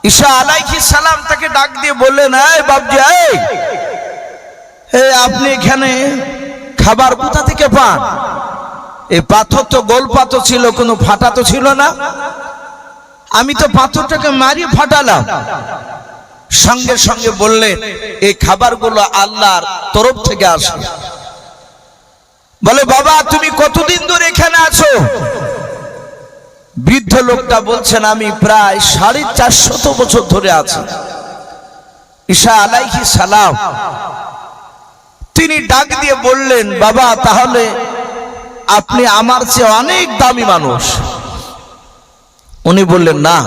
ঈসা আলাইহিস সালাম তাকে ডাক দিয়ে বললেন, এই বাবজি, এই আপনি এখানে খাবার কোথা থেকে পান? এই পাথর তো গোল পাথর ছিল, কোনো ফাটা তো ছিল না। আমি তো পাথরটাকে মারি ফাটালাম। সঙ্গে সঙ্গে বললেন, এই খাবারগুলো আল্লাহর তরফ থেকে আসে। বলে, বাবা তুমি কতদিন ধরে এখানে আছো? বৃদ্ধ লোকটা বলছেন, আমি প্রায় 450 বছর ধরে আছি। ঈসা আলাইহিস সালাম তিনি ডাক দিয়ে বললেন, বাবা তাহলে আপনি আমার চেয়ে অনেক দামি মানুষ। উনি বললেন, না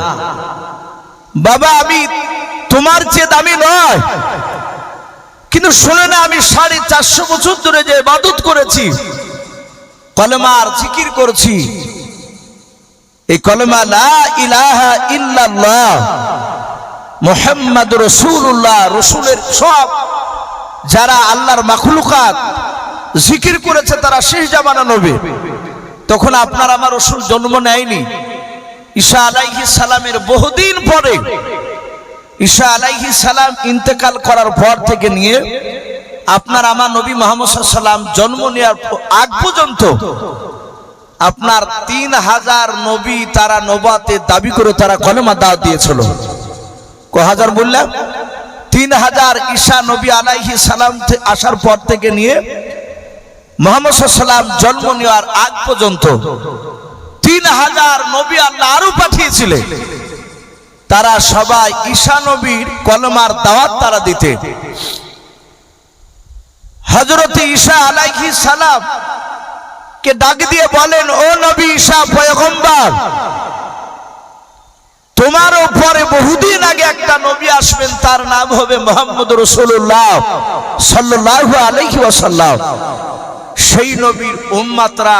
বাবা, আমি তোমার চেয়ে দামি নয়, কিন্তু শুনে না, আমি 450 বছর ধরে যে ইবাদত করেছি, কলেমার জিকির করেছি, এই কলেমা লা ইলাহা ইল্লাল্লাহ মুহাম্মাদুর রাসূলুল্লাহ, রাসূলের সব যারা আল্লাহর মাখলুকাত জিকির করেছে তারা শেষ জামানা নবী। তখন আপনার আমার রাসূল জন্ম নেয়নি। ঈসা আলাইহিস সালামের বহুদিন পরে, ঈসা আলাইহিস সালাম ইন্তেকাল করার পর থেকে নিয়ে আপনার আমার নবী মুহাম্মদ সাল্লাল্লাহু আলাইহি ওয়াসাল্লাম জন্ম নেওয়ার আগ পর্যন্ত আপনার 3000 নবী তারা নবুয়তের দাবি করে তারা কলেমা দাওয়াত দিয়েছিল। কয় হাজার বললাম? 3000 ঈসা নবী আলাইহিস সালাম আসার পর থেকে নিয়ে মুহাম্মদ সাল্লাল্লাহু আলাইহি ওয়াসাল্লাম জন্ম নেওয়ার আগ পর্যন্ত 3000 নবী আল্লাহ আরো পাঠিয়েছিলেন। তারা সবাই ঈসা নবীর কলেমার দাওয়াত তারা দিতে। হযরত ঈসা আলাইহিস সালাম কে ডাক দিয়ে বলেন, ও নবী ঈসা পয়গম্বর, তোমার উপরে বহুদিন আগে একটা নবী আসবেন, তার নাম হবে মুহাম্মদুর রাসূলুল্লাহ সাল্লাল্লাহু আলাইহি ওয়াসাল্লাম। সেই নবীর উম্মতরা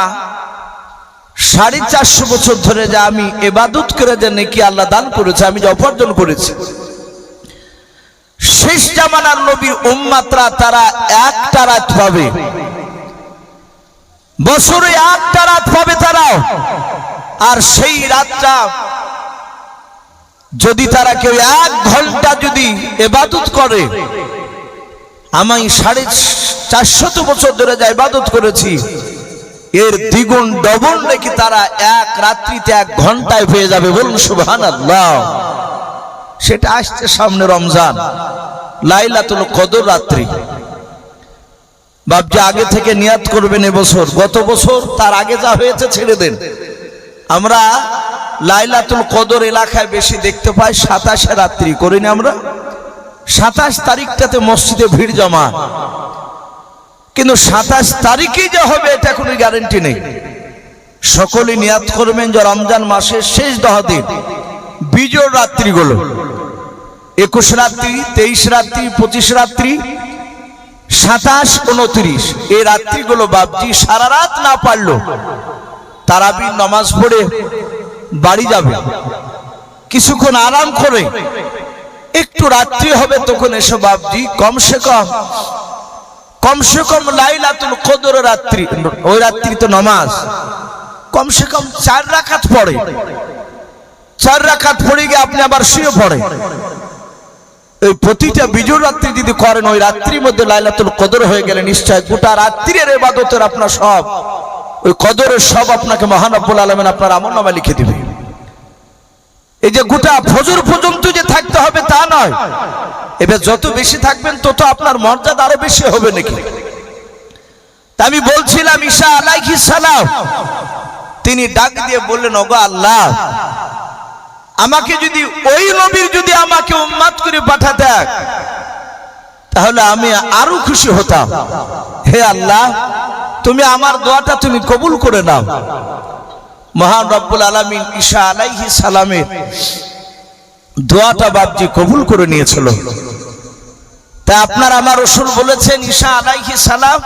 450 বছর ধরে যা আমি ইবাদত করে যে নেকি আল্লাহ দান করেছে, আমি যা উপার্জন করেছি, শেষ জামানার নবীর উম্মতরা তারা একটা রাত পাবে, বছরে একটা রাত পাবে তারা। আর সেই রাতটা যদি তারা কেউ 1 ঘন্টা যদি ইবাদত করে, আমি 450 বছর ধরে যা ইবাদত করেছি এর দ্বিগুণ ডবল নাকি তারা এক রাত্রিতে 1 ঘন্টায় পেয়ে যাবে। বলুন সুবহানাল্লাহ। সেটা আসছে সামনে রমজান, লাইলাতুল কদর রাত্রি। বাপজি আগে থেকে নিয়াত করবেন এবছর, গত বছর তার আগে যা হয়েছে ছেড়ে দেন। আমরা লাইলাতুল কদর এলাকায় বেশি দেখতে পাই 27 রাত্রি করিনি আমরা। 27 তারিখটাতে মসজিদে ভিড় জমা, কিন্তু 27 তারিখেই যে হবে এটা কোনো গ্যারান্টি নেই। সকলে নিয়াত করবেন যে রমজান মাসের শেষ 10 দিন বিজয় রাত্রিগুলো, 21 রাত্রি, 23 রাত্রি, 25 রাত্রি, 27, 29 এই রাত্রিগুলো বাপজি সারা রাত না পারলো তারাবি নামাজ পড়ে বাড়ি যাবে, কিছুক্ষণ আরাম করে একটু রাত্রি হবে তখন এসে বাপজি কমসে কম লাইলাতুল কদর রাত্রি, ওই রাত্রি তো নামাজ কমসে কম 4 রাকাত পড়ে। 4 রাকাত পড়ে গিয়ে আপনি আবার শুয়ে পড়ে। এই প্রতিটা বিজয় রাত্রি যদি করেন, ওই রাত্রির মধ্যে লাইলাতুল কদর হয়ে গেলে নিশ্চয় গোটা রাত্রির ইবাদতের আপনার সব, ওই কদরের সব আপনাকে মহান রব্বুল আলামিন আপনার আমলনামায় লিখে দিবে। এই যে গোটা ফজর পর্যন্ত যে থাকতে হবে তা নয়, এবার যত বেশি থাকবেন তত আপনার মর্যাদা আরো বেশি হবে নাকি। তা আমি বলছিলাম ঈসা আলাইহিস সালাম তিনি ডাক দিয়ে বললেন, ওগো আল্লাহ, আমাকে যদি ওই নবীর যদি আমাকে উম্মত করে পাঠাতেন তাহলে আমি আরো খুশি হতাম। হে আল্লাহ, তুমি আমার দোয়াটা তুমি কবুল করে নাও। মহান রব্বুল আলামিন ঈসা আলাইহিস সালামের দোয়াটা বাপজি কবুল করে নিয়েছিল। তাই আপনার আমার রাসূল বলেছেন ঈসা আলাইহিস সালাম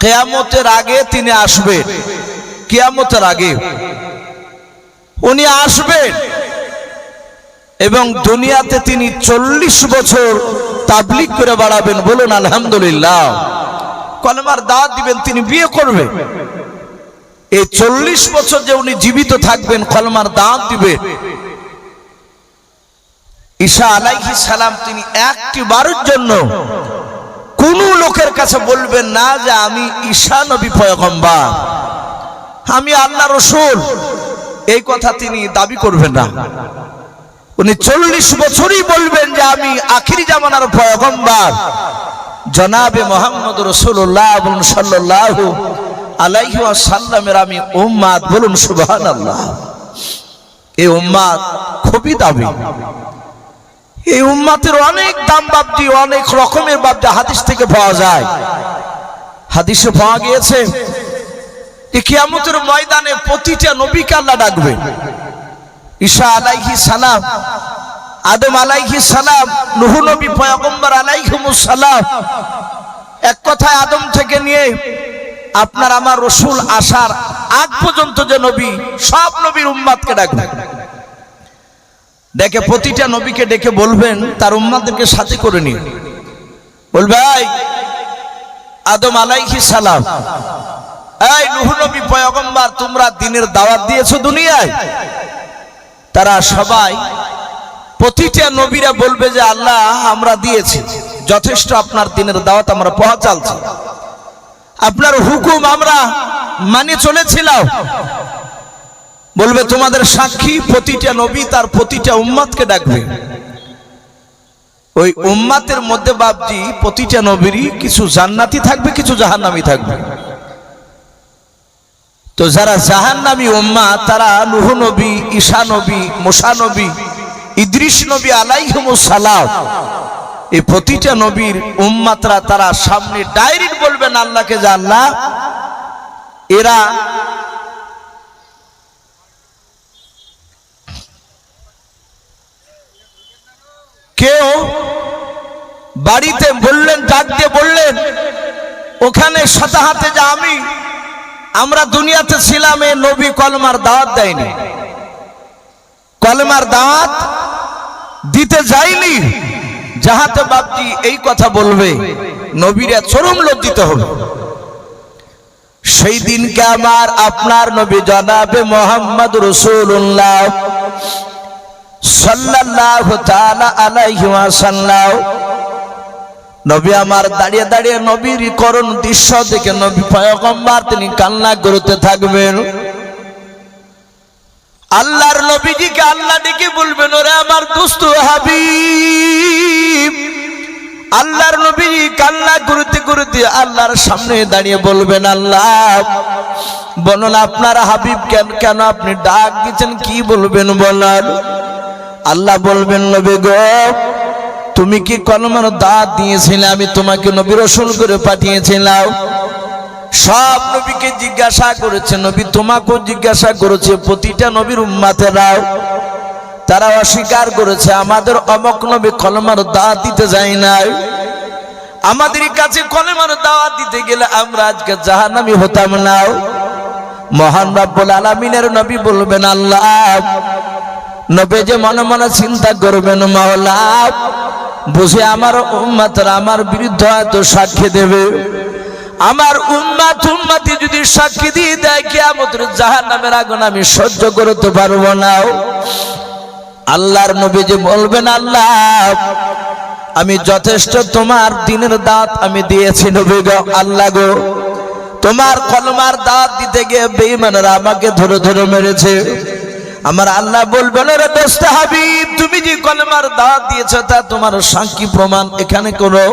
কিয়ামতের আগে তিনি আসবেন। কিয়ামতের আগে উনি আসবেন এবং দুনিয়াতে তিনি 40 বছর তাবলীগ করে বেড়াবেন। বলুন আলহামদুলিল্লাহ। কলেমার দাওয়াত দিবেন, তিনি বিয়ে করবেন। এই 40 বছর যে উনি জীবিত থাকবেন, কলেমার দাওয়াত দিবেন, ঈসা আলাইহিস সালাম তিনি একটি বারের জন্য কোন লোকের কাছে বলবেন না যে আমি ঈসা নবী পয়গম্বর, আমি আল্লাহ রাসূল, এই কথা তিনি দাবি করবেন না। উনি 40 বছরই বলবেন যে আমি আখিরি জামানার পয়গম্বর জনাবে মুহাম্মদ রাসূলুল্লাহ সাল্লাল্লাহু আলাইহি ওয়াসাল্লামের আমি উম্মত। বলুন সুবহানাল্লাহ। এই উম্মত খুবই দামি। এই উম্মতের অনেক দাম বাবজি, অনেক রকমের বাবজি হাদিস থেকে পাওয়া যায়। হাদিসে পাওয়া গিয়েছে যে কিয়ামতের ময়দানে প্রতিটা নবীকে আল্লাহ ডাকবে। ঈসা আলাইহিস সালাম, আদম আলাইহিস সালাম, নূহ নবী পয়গম্বর আলাইহিমুস সালাম, এক কথায় আদম থেকে নিয়ে আপনার আমার রাসূল আসার আগ পর্যন্ত যে নবী, সব নবীর উম্মতকে ডাকবে। ডেকে প্রতিটা নবীকে ডেকে বলবেন তার উম্মতদেরকে সাথে করে নিয়ে বলবে, এই আদম আলাইহিস সালাম, এই নূহ নবী পয়গম্বর, তোমরা দ্বীনের দাওয়াত দিয়েছো দুনিয়ায়। তারা সবাই প্রতিটা নবীরা বলবে যে আল্লাহ আমরা দিয়েছি, যথেষ্ট, আপনার দ্বীনের দাওয়াত আমরা পৌঁছাচ্ছি, আপনার হুকুম আমরা মানে চলেছিলাম। বলবে তোমাদের সাক্ষী প্রতিটা নবী তার প্রতিটা উম্মতকে ডাকবে। ওই উম্মতের মধ্যে বাবজি প্রতিটা নবীরই কিছু জান্নাতি থাকবে, কিছু জাহান্নামী থাকবে। তো যারা জাহান্নামী উম্মত তারা নূহ নবী, ঈসা নবী, মুসা নবী, ইদ্রিস নবী আলাইহিমুস সালাম, এই প্রতিটা নবীর উম্মতরা তারা সামনে ডাইরেক্ট বলবেন আল্লাহকে যে আল্লাহ এরা কেউ বাড়িতে বললেন, ডাক দিয়ে বললেন ওখানে শতাহাতে যে আমরা দুনিয়াতে ছিলাম, এ নবী কলমার দাওয়াত দেয়নি, কলমার দাওয়াত দিতে যায়নি। যাহাতে বাপজি এই কথা বলবে নবীরা চরম লজ্জিত হবে। সেই দিনকে আমার আপনার নবী জনাবে মুহাম্মদ রাসূলুল্লাহ সাল্লাল্লাহু তাআলা আলাইহি ওয়াসাল্লাম, নবী আমার দাঁড়িয়ে দাঁড়িয়ে নবীর করুণ দৃশ্য দেখে নবী পয়গম্বর তিনি কান্না করতে থাকবেন। আল্লাহর নবীজিকে আল্লাহ ডেকে বলবেন, ওরে আমার দোস্ত হাবিব। আল্লাহর নবী কান্না করতে করতে আল্লাহর সামনে দাঁড়িয়ে বলবেন, আল্লাহ বলুন আপনার হাবিব কেন আপনি ডাক দিচ্ছেন, কি বলবেন বলার। আল্লাহ বলবেন, নবী গো তুমি কি কলমার দাওয়াত দিয়েছিলে, আমি তোমাকে নবী রাসূল করে পাঠিয়েছিলাম। সব নবীকে জিজ্ঞাসা করেছে, নবী তোমাকেও জিজ্ঞাসা করেছে, প্রতিটা নবীর উম্মতেরাও তারা অস্বীকার করেছে, আমাদের অমক নবী কলমার দাওয়াত দিতে যায় নাই, আমাদের কাছে কলমার দাওয়াত দিতে গেলে আমরা আজকে জাহান্নামী হতাম না। মহান রব্বুল আলামিনের নবী বলবেন, আল্লাহ নবী যে মনে মনে চিন্তা করবেন, মাওলা বুঝে আমার উম্মতরা আমার বিরুদ্ধে এত সাক্ষী দেবে, আমার উম্মতি যদি সাক্ষী দিয়ে দেয় কিয়ামতের জাহান্নামের আগুন আমি সহ্য করতে পারবো না। আল্লাহর নবী যে বলবেন, আল্লাহ আমি যথেষ্ট, তোমার দ্বীনের দাওয়াত আমি দিয়েছি নবী গো, আল্লাহ গো তোমার কলমার দাওয়াত দিতে গিয়ে বেঈমানরা আমাকে ধরে ধরে মেরেছে। আমার আল্লাহ বলবেন, রে দোস্ত হাবিব তুমি যে কলমার দাওয়াত দিয়েছো তা তোমার সাক্ষী প্রমাণ এখানে করো।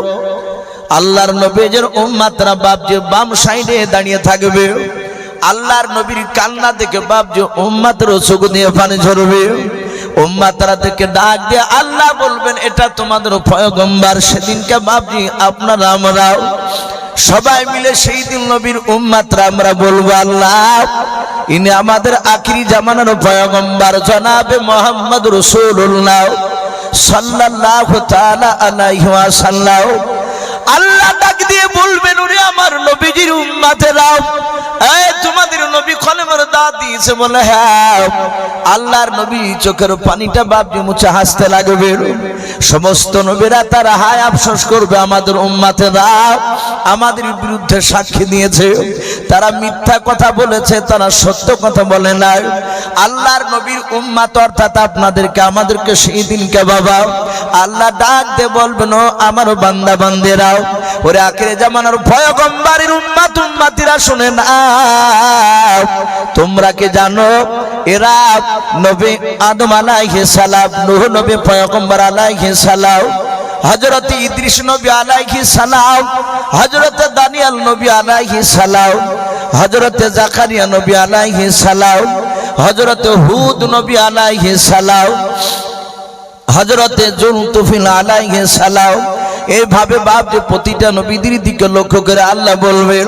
আল্লাহর নবীর উম্মতরা বাপজি বাম সাইডে দাঁড়িয়ে থাকবে। আল্লাহর নবীর কান্না দেখে বাপজি উম্মতের চোখ দিয়ে পানি ঝরবে। উম্মতরা থেকে ডাক দিয়ে আল্লাহ বলবেন, এটা তোমাদের পয়গম্বর। সেদিনকে বাপজি আপনারা আমরাও সবাই মিলে সেই দিন নবীর উম্মতরা আমরা বলবো, আল্লাহ ইনি আমাদের আখিরি জামানার পয়গম্বর জনাবে মুহাম্মদ রাসূলুল্লাহ সাল্লাল্লাহু তাআলা আলাইহি ওয়াসাল্লাম। আল্লাহ ডাক দিয়ে বলবেন, ওরে আমার নবীজির উম্মতেরা, এই তোমাদের নবী কলেমার দাওয়াত দিয়েছে বলে হ্যাঁ। আল্লাহর নবী চোখের পানিটা বাপজি মুছে হাসতে লাগবে। সমস্ত নবীরা তারা হায় আফসোস করবে, আমাদের উম্মতেরা আমাদের বিরুদ্ধে সাক্ষী দিয়েছে, তারা মিথ্যা কথা বলেছে, তারা সত্য কথা বলে নাই। আল্লাহর নবীর উম্মত অর্থাৎ আপনাদেরকে আমাদেরকে সেই দিনকে বাবা আল্লাহ ডাক দিয়ে বলবেন, ও আমার বান্দা বান্দেরাও, ওরে আখিরে জামানার পয়গম্বরের উম্মত উম্মতিরা শুনে না, তোমরা কি জানো এরা নবী আদম আলাইহিস সালাম, নূহ নবী পয়গম্বর আলাইহিস সালাম, হযরত ইদ্রিস নবী আলাইহিস সালাম, হযরত দানিয়েল নবী আলাইহিস সালাম, হযরত জাকারিয়া নবী আলাইহিস সালাম, হযরত হুদ নবী আলাইহিস সালাম, হযরত জুলতুফিল আলাইহিস সালাম। এইভাবে বাপজি প্রতিটা নবীদের দিকে লক্ষ্য করে আল্লাহ বলবেন,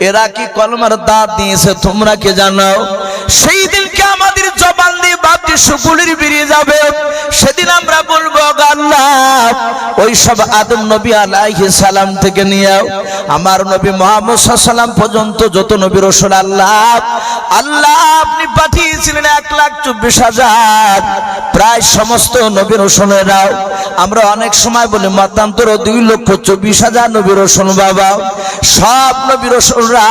এরা কি কলমার দাওয়াত দিয়েছে তোমরা কি জানো? সেই দিনকে আমাদের জবান দিয়ে বাপজি সুকুলির বেরিয়ে যাবে। সেদিন আমরা বলবো, আল্লাহ ওই সব আদম নবী আলাইহিস সালাম থেকে নিয়ে আমার নবী মুহাম্মদ সাল্লাল্লাহু আলাইহি ওয়াসাল্লাম পর্যন্ত যত নবী রাসূল আল্লাহ আপনি পাঠিয়েছিলেন 1,24,000, প্রায় সমস্ত নবী রাসূলেরাও আমরা অনেক সময় বলি মতান্তর 2,24,000 নবী রাসূল বাবা। সব নবী রাসূলরা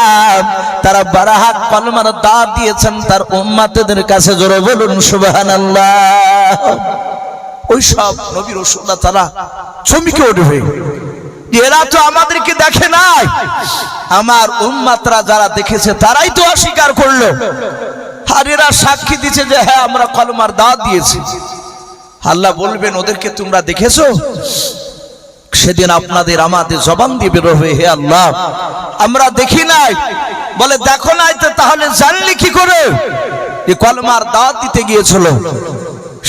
তারা বারাহাত কলমার দাওয়াত দিয়েছেন তার উম্মতদের কাছে। জোরে বলুন সুবহানাল্লাহ। ওই সব নবী রাসূলরা তারা চমকে উঠবে, এরা তো আমাদেরকে দেখে নাই, আমার উম্মতরা যারা দেখেছে তারাই তো অস্বীকার করলো। আর এরা সাক্ষী দিচ্ছে যে হ্যাঁ আমরা কলমার দাওয়াত দিয়েছি। আল্লাহ বলবেন, ওদেরকে তোমরা দেখেছো? সেদিন আপনাদের আমাদের জবান দিয়ে বের হবে, হে আল্লাহ আমরা দেখি নাই। বলে দেখো নাই তো তাহলে জানলি কি করে যে কলমার দাওয়াত দিতে গিয়েছিল?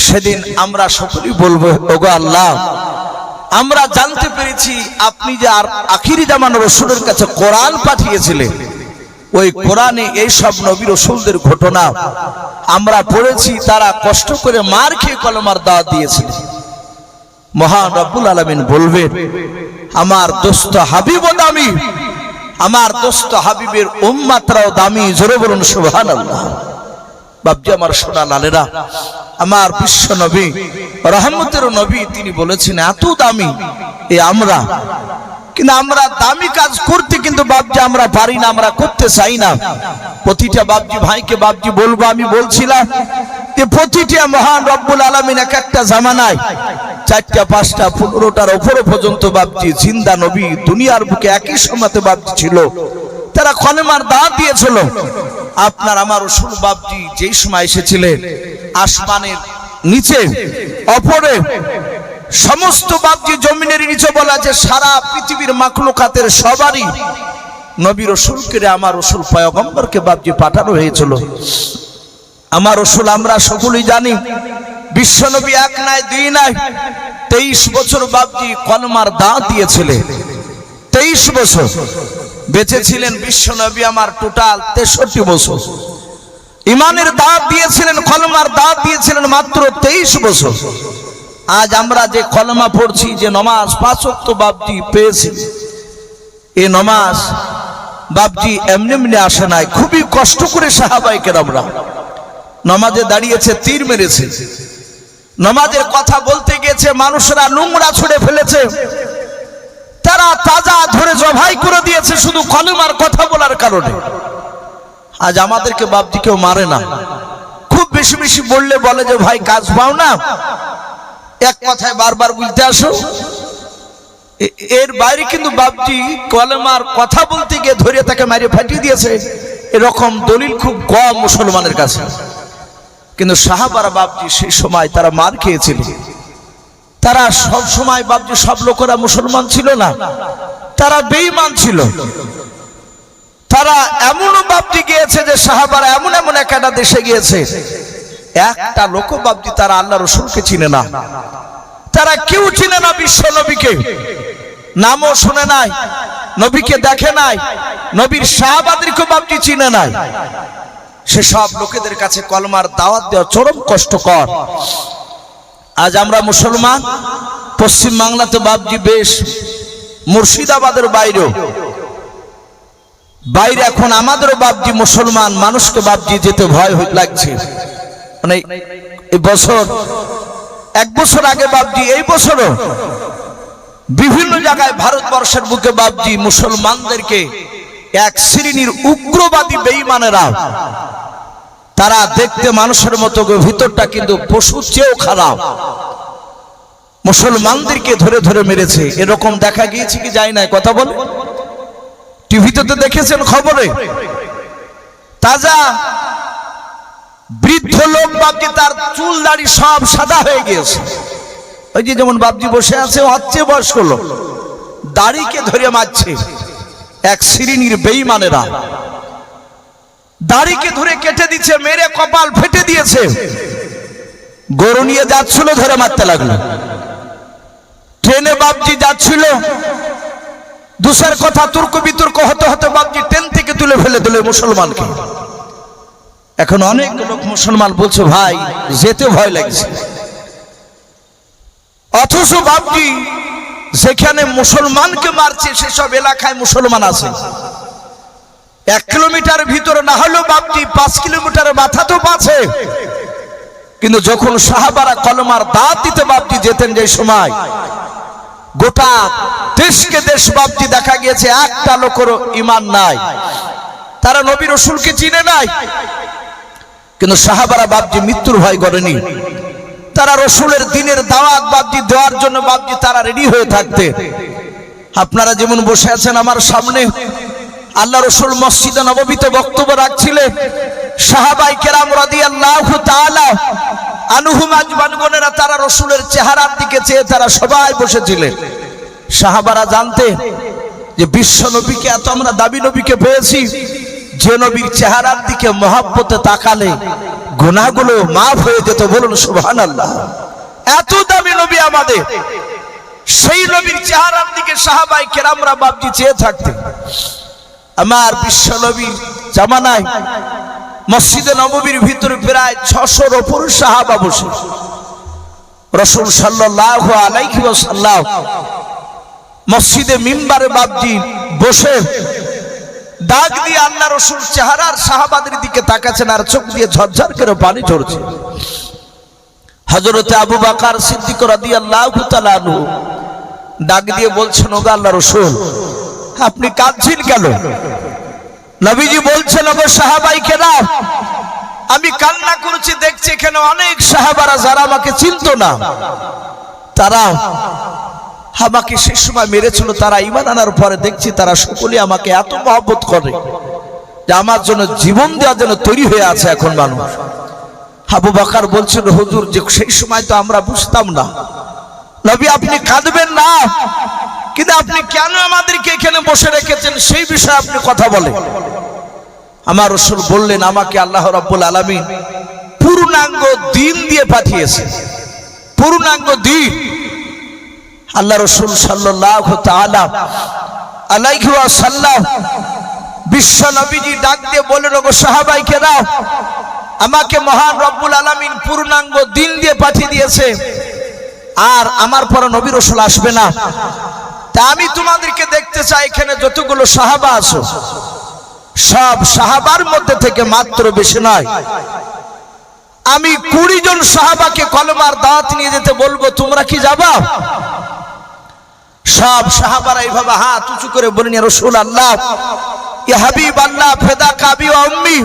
সেদিন আমরা সকলেই বলবো, ওগো আল্লাহ আমরা জানতে পেরেছি আপনি যে আর আখিরি জামানার রাসূলের কাছে কোরআন পাঠিয়েছিলেন, ওই কোরআনে এই সব নবী রাসূলদের ঘটনা আমরা পড়েছি, তারা কষ্ট করে মার খেয়ে কলমার দাওয়াত দিয়েছিলেন। মহান রব্বুল আলামিন বলবেন, আমার দোস্ত হাবিবও দামি, আমার দোস্ত হাবিবের উম্মতরাও দামি। জোরে বলুন সুবহানাল্লাহ। বাপজি আমার সোনা লালেরা, আমার বিশ্ব নবী রহমতের নবী তিনি বলেছেন এত দামি এ আমরা, কিন্তু আমরা দামি কাজ করতে কিন্তু বাপজি আমরা পারি না, আমরা করতে চাই না। প্রতিটা বাপজি ভাইকে বাপজি বলবো, আমি বলছিলাম যে প্রতিটা মহান রব্বুল আলামিন এক একটা জামানায় 4টা 5টা 15টার উপরে পর্যন্ত বাপজি জিন্দা নবী দুনিয়ার বুকে একই সময়তে বাপজি ছিল, তারা কলেমার দাওয়াত দিয়েছিল। আপনার আমার রাসূল বাপজি যেই সময় এসেছিলেন আসমানের নিচে অপরে সমস্ত বাপজি জমিনের নিচে বলা আছে সারা পৃথিবীর মাখলুকাতের সবারই নবী রাসূলকে আমার রাসূল পয়গম্বরকে বাপজি পাঠানো হয়েছিল। আমার রাসূল আমরা সকলেই জানি বিশ্ব নবী এক নাই দুই নাই 23 বছর বাপজি কলমার দাওয়াত দিয়েছিলেন। 23 বছর বেঁচে ছিলেন বিশ্ব নবী আমার টোটাল 63 বছর। ইমানের দাওয়াত দিয়েছিলেন, কলমার দাওয়াত দিয়েছিলেন মাত্র 23 বছর। আজ আমরা যে কলমা পড়ছি, যে নমাজ 5 ওয়াক্ত বাপজি পেয়েছি, এই নমাজ বাপজি এমনি এমনি আসে নাই, খুবই কষ্ট করে সাহাবায়ে কেরামরা নমাজে দাঁড়িয়েছে, তীর মেরেছে, নমাজের কথা বলতে গেছে মানুষরা নোংরা ছুড়ে ফেলেছে, তারা তাজা ধরে জবাই করে দিয়েছে শুধু কলমার কথা বলার কারণে। আজ আমাদেরকে বাপজি কেউ মারে না, খুব বেশি বেশি বললে বলে যে ভাই কাজ পাও না, এক কথায় বারবার বলতে আসো। এর বাইরে কিন্তু বাপজি কলমার কথা বলতে গিয়ে ধরে তাকে মারিয়ে ফাটিয়ে দিয়েছে, এরকম দলিল খুব কম মুসলমানের কাছে। কিন্তু সাহাবারা বাপজি সেই সময় তারা মার খেয়েছিল, তারা সব সময় বাপজি সব লোকেরা মুসলমান ছিল না, তারা বেঈমান ছিল। তারা এমনও বাপজি গিয়েছে যে সাহাবারা এমন এমন একটা দেশে গিয়েছে একটা লোক বাপজি তারা আল্লাহ রাসূলকে চিনে না, তারা কেউ চিনে না বিশ্ব নবীকে, নামও শুনে নাই, নবীকে দেখে নাই, নবীর সাহাবাদেরকে বাপজি চিনে নাই। সেসব লোকেদের কাছে কলমার দাওয়াত দেওয়া চরম কষ্টকর। আজ আমরা মুসলমান, পশ্চিম বাংলাতে বাপজি বেশ মুর্শিদাবাদের বাইরেও বাইরে এখন আমাদেরও বাপজি মুসলমান মানুষকে বাপজি যেতে ভয় লাগছে। মানে এই বছর, এক বছর আগে বাপজি, এই বছরও বিভিন্ন জায়গায় ভারতবর্ষের বুকে বাপজি মুসলমানদেরকে এক শ্রেণীর উগ্রবাদী বেঈমানেরা, তারা দেখতে মানুষের মতো, ভিতরটা কিন্তু পশুর চেয়েও খারাপ, মুসলমানদেরকে ধরে ধরে মেরেছে। এরকম দেখা গিয়েছে কি যায় না? কথা বল, টিভিতে তো দেখেছেন খবরে। তাজা বৃদ্ধ লোক বাপজি, তার চুল দাড়ি সব সাদা হয়ে গিয়েছে। ওই যে যেমন বাপজি বসে আছে, হচ্ছে বয়স্ক লোক, দাড়িকে ধরে মারছে এক শ্রেণীর বেঈমানেরা। দাড়িকে ধরে কেটে দিচ্ছে, মেরে কপাল ফেটে দিয়েছে। গরু নিয়ে যাচ্ছিল, ধরে মারতে লাগলো। ট্রেনে বাপজি যাচ্ছিল, দুসের কথা তর্ক বিতর্ক হতে হতে বাপজি ট্রেন থেকে তুলে ফেলে দিল মুসলমানকে। এখন অনেক লোক মুসলমান বলছে ভাই যেতে ভয় লাগছে। অথচ বাপজি যেখানে মুসলমানকে মারছে সেসব এলাকায় মুসলমান আছে। 1 কিলোমিটার ভিতরে না হলেও বাপজি 5 কিলোমিটারের মাথা তো পাচ্ছে। কিন্তু যখন সাহাবারা কলমার দাওয়াত দিতে বাপজি যেতেন, যে সময় গোটা দেশকে দেশ বাপজি দেখা গিয়েছে একটা লোকেরও ঈমান নাই, তারা নবী রাসূলকে চিনে নাই। কিন্তু সাহাবারা বাপজি মৃত্যুর ভয় করেনি, তারা রাসূলের দ্বীনের দাওয়াত বাপজি দেওয়ার জন্য বাপজি তারা রেডি হয়ে থাকতে। আপনারা যেমন বসে আছেন আমার সামনে, আল্লাহ রাসূল মসজিদে নববীতে বক্তব্য রাখছিলেন। সাহাবায়ে কেরাম রাদিয়াল্লাহু তাআলা আনহুম আজমানগণেরা তারা রাসূলের চেহারার দিকে চেয়ে তারা সবাই বসেছিলেন। সাহাবারা জানতেন যে বিশ্ব নবীকে এত আমরা দাবি নবীকে পেয়েছি, যে নবীর চেহারার দিকে মহব্বতে তাকালে গুনাহগুলো মাফ হয়ে যেত। বলুন সুবহানাল্লাহ। এত দামি নবী আমাদের, সেই নবীর চেহারার দিকে সাহাবায়ে কেরামরা বাপজি চেয়ে থাকতেন। আমার বিশ্ব নবীর জামানায় মসজিদে নববীর ভিতরে প্রায় 600-র উপর সাহাবা বসে। রাসূল সাল্লাল্লাহু আলাইহি ওয়াসাল্লাম মসজিদে মিম্বারে বাপজি বসে ডাক দিয়ে আল্লাহ রাসূল চেহারার সাহাবাদের দিকে তাকাচ্ছেন, আর চোখ দিয়ে ঝরঝর করে পানি ঝরছে। হযরতে আবু বকর সিদ্দিক রাদিয়াল্লাহু তাআলা আনহু ডাক দিয়ে বলছেন, ওগো আল্লাহর রাসূল আপনি কাঁদছেন কেন? নবীজি বলছেন, ওগো সাহাবায়ে কেরাম আমি কান্না করছি, দেখছি এখানে অনেক সাহাবারা যারা আমাকে চিনতো না, তারা আমাকে সেই সময় মেরেছিল, তারা ঈমান আনার পরে দেখছি তারা সকলে আমাকে এত মহব্বত করে যে আমার জন্য জীবন দেওয়ার জন্য তৈরি হয়ে আছে এখন মানুষ। আবু বকর বলছেন, হুজুর যে সেই সময় তো আমরা বুঝতাম না। নবী আপনি কাঁদবেন না, কিন্তু আপনি কেন আমাদেরকে এখানে বসে রেখেছেন সেই বিষয়ে আপনি কথা বলেন। আমার রাসূল বললেন, আমাকে আল্লাহ রাব্বুল আলামিন পূর্ণাঙ্গ দ্বীন দিয়ে পাঠিয়েছে, পূর্ণাঙ্গ দ্বীন। আল্লাহ রাসূল সাল্লাল্লাহু তাআলা আলাইহি ওয়াসাল্লাম বিশ্ব নবীজি ডাক দিয়ে বললেন, ওগো সাহাবায়ে কেরাম আমাকে মহান রব্বুল আলামিন পূর্ণাঙ্গ দ্বীন দিয়ে পাঠিয়ে দিয়েছে, আর আমার পরে নবী রাসূল আসবে না। তা আমি তোমাদেরকে দেখতে চাই এখানে যতগুলো সাহাবা আছো, সব সাহাবার মধ্যে থেকে মাত্র বেশি নয়, আমি 20 জন সাহাবাকে কলমার দাওয়াত নিয়ে যেতে বলবো, তোমরা কি যাবা? সব সাহাবারা এইভাবে হাত উঁচু করে বলেন, ইয়া রাসূলুল্লাহ ইয়া হাবিবাল্লাহ ফিদাকা আবি ওয়া উম্মি,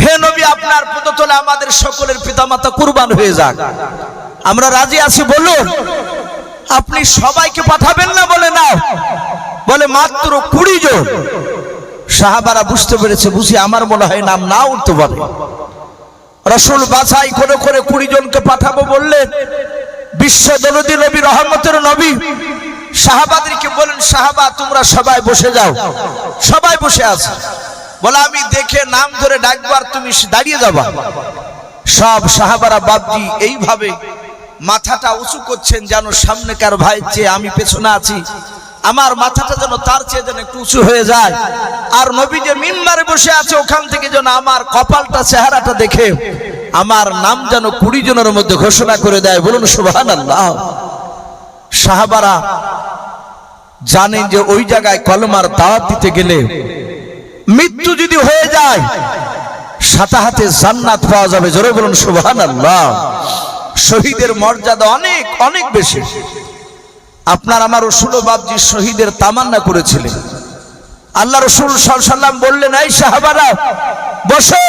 হে নবী আপনার পদতলে আমাদের সকলের পিতামাতা কুরবান হয়ে যাক, আমরা রাজি আছি। বলুন আপনি সবাইকে পাঠাবেন না? বলে না, বলে মাত্র 20 জন। সাহাবারা বুঝতে পেরেছে, বুঝি আমার মনে হয় নাম না উঠতে পারে। রাসূল বাছাই করে করে 20 জনকে পাঠাবো বললেন। বিশ্ব দরদী নবী, রহমতের নবী সাহাবাদেরকে বলেন, সাহাবা তোমরা সবাই বসে যাও। সবাই বসে আছে, বলে আমি দেখে নাম ধরে ডাকবো আর তুমি দাঁড়িয়ে যাবা। সব সাহাবারা বাপজি এইভাবে মাথাটা উঁচু করছেন যেন সামনে কার ভাই চেয়ে আমি পেছনে আছি, আমার মাথাটা যেন তার চেয়ে যেন একটু উঁচু হয়ে যায়। আর নবী যে মিম্বারে বসে আছে ওখান থেকে যেন আমার কপালটা চেহারাটা দেখে আমার নাম যেন 20 জনের মধ্যে ঘোষণা করে দেয়। বলুন সুবহানাল্লাহ। সাহাবারা জানেন যে ওই জায়গায় কলমার দাওয়াত দিতে গেলে মৃত্যু যদি হয়ে যায় সাথে হাতে জান্নাত পাওয়া যাবে। জোরে বলুন সুবহানাল্লাহ। শহীদের মর্যাদা অনেক অনেক বেশি। আপনার আমার রাসূল বাপজি শহীদের তামান্না করেছিলেন। আল্লাহ রাসূল সাল্লাল্লাহু আলাইহি ওয়াসাল্লাম বললেন, এই সাহাবারা বসো,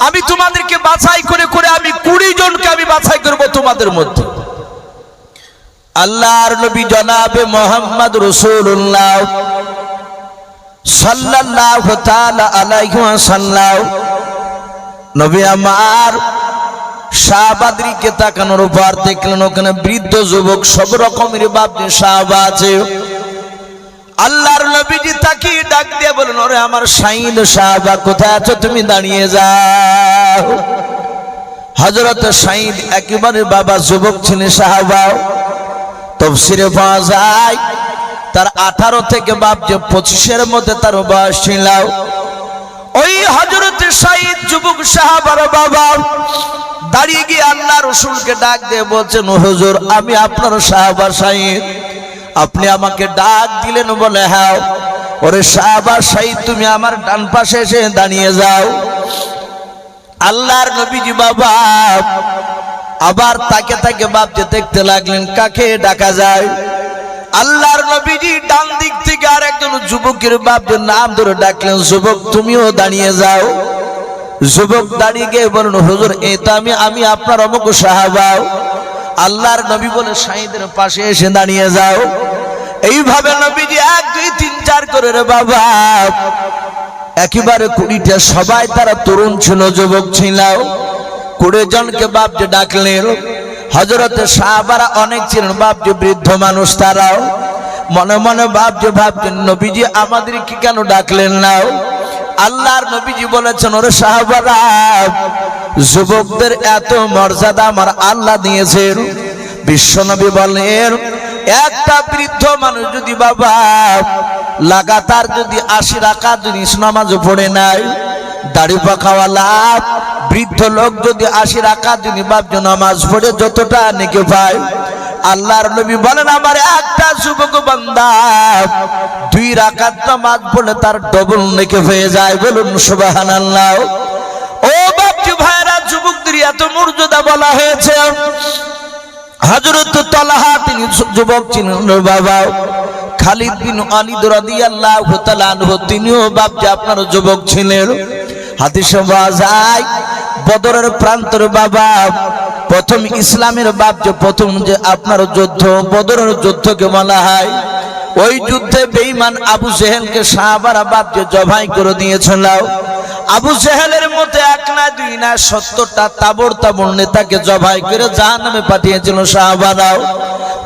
আমি তোমাদেরকে বাছাই করে করে আমি 20 জনকে আমি বাছাই করব তোমাদের মধ্যে। আল্লাহর নবী জনাবে মুহাম্মদ রাসূলুল্লাহ সাল্লাল্লাহু তাআলা আলাইহি ওয়াসাল্লাম নবী আমার সাহাবাদেরকে তাকানোর পর দেখলেন ওখানে বৃদ্ধ যুবক সব রকমের বাপজি সাহাবা আছে। আল্লাহর নবীজি তাকিয়ে ডাক দিয়ে বলেন, ওরে আমার শাহিদ সাহাবা কোথায় আছো, তুমি দাঁড়িয়ে যাও। হযরত শাহিদ একেবারে বাবা যুবক ছিলেন সাহাবা। তাফসীরে পাওয়া যায় তার 18 থেকে বাপজি 25-এর মধ্যে তার বয়স ছিল। ওই হযরত শাহিদ যুবক সাহাবার বাবা দাঁড়িয়ে গিয়ে আল্লাহ রাসূলকে ডাক দিয়ে বলছেন, হুজুর আমি আপনার সাহাবা শাহিদ, আপনি আমাকে ডাক দিলেন বলে হ্যাঁ। ওরে সাহাবা শাহিদ তুমি আমার ডান পাশে এসে দাঁড়িয়ে যাও। আল্লাহর নবীজি বাবা আবার তাকে তাকে বাপকে দেখতে লাগলেন কাকে ডাকা যায়। আল্লাহর নবীজি ডান দিক থেকে আর একজন যুবকের বাপের নাম ধরে ডাকলেন, যুবক তুমিও দাঁড়িয়ে যাও। যুবক দাঁড়িয়ে গিয়ে বলুন, হুজুর এই তো আমি আপনার অমুক সাহাবা। আল্লাহর নবী বলে শাহিদের পাশে এসে দাঁড়িয়ে যাও। এইভাবে নবীজি 1 2 3 4 করে রে বাবা একেবারে 20টা সবাই তারা তরুণ ছিল, যুবক ছিল। 20 জনকে বাপকে ডাকলেন। হযরতে সাহাবারা অনেক ছিলেন বাপজি বৃদ্ধ মানুষ, তারাও মনে মনে ভাবছেন নবীজি আমাদেরকে কেন ডাকলেন না। আল্লাহর নবীজি বলেছেন, ওরে সাহাবারা যুবকদের এত মর্যাদা আমার আল্লাহ দিয়েছেন। বিশ্বনবী বলেন একটা বৃদ্ধ মানুষ যদি বাবা লাগাতার যদি 80 রাকাত যদি নামাজ পড়ে নাই, দাড়ি পাকাওয়ালা বৃদ্ধ লোক যদি 80 রাকাত যদি বাপজি নামাজ পড়ে যতটা নেকি পায়, আল্লাহর নবী বলেন আমার একটা যুবক বান্দা 2 রাকাত নামাজ পড়লে তার ডবল নেকি হয়ে যায়। বলুন সুবহানাল্লাহ। ও বাপজি ভাইরা যুবকদের এত মর্যাদা বলা হয়েছে। হযরত তালহা তিনি যুবক ছিলেন বাবা। খালিদ বিন ওয়ালিদ রাদিয়াল্লাহু তাআলা আনহু তিনিও বাপজি আপনার যুবক ছিলেন। হাদিসে পাওয়া যায় বদরের প্রান্তরে বাবা প্রথম ইসলামের বাপজি প্রথম যে আপনার যুদ্ধ বদরের যুদ্ধকে বলা হয়। ওই যুদ্ধে বেঈমান আবু জেহেলকে সাহাবারা বাপজি জবাই করে দিয়েছিল। আবু জেহেলের মধ্যে 1 না 2 না 70টা তাবর তাবর নেতাকে জবাই করে জাহান্নামে পাঠিয়েছিল সাহাবারা।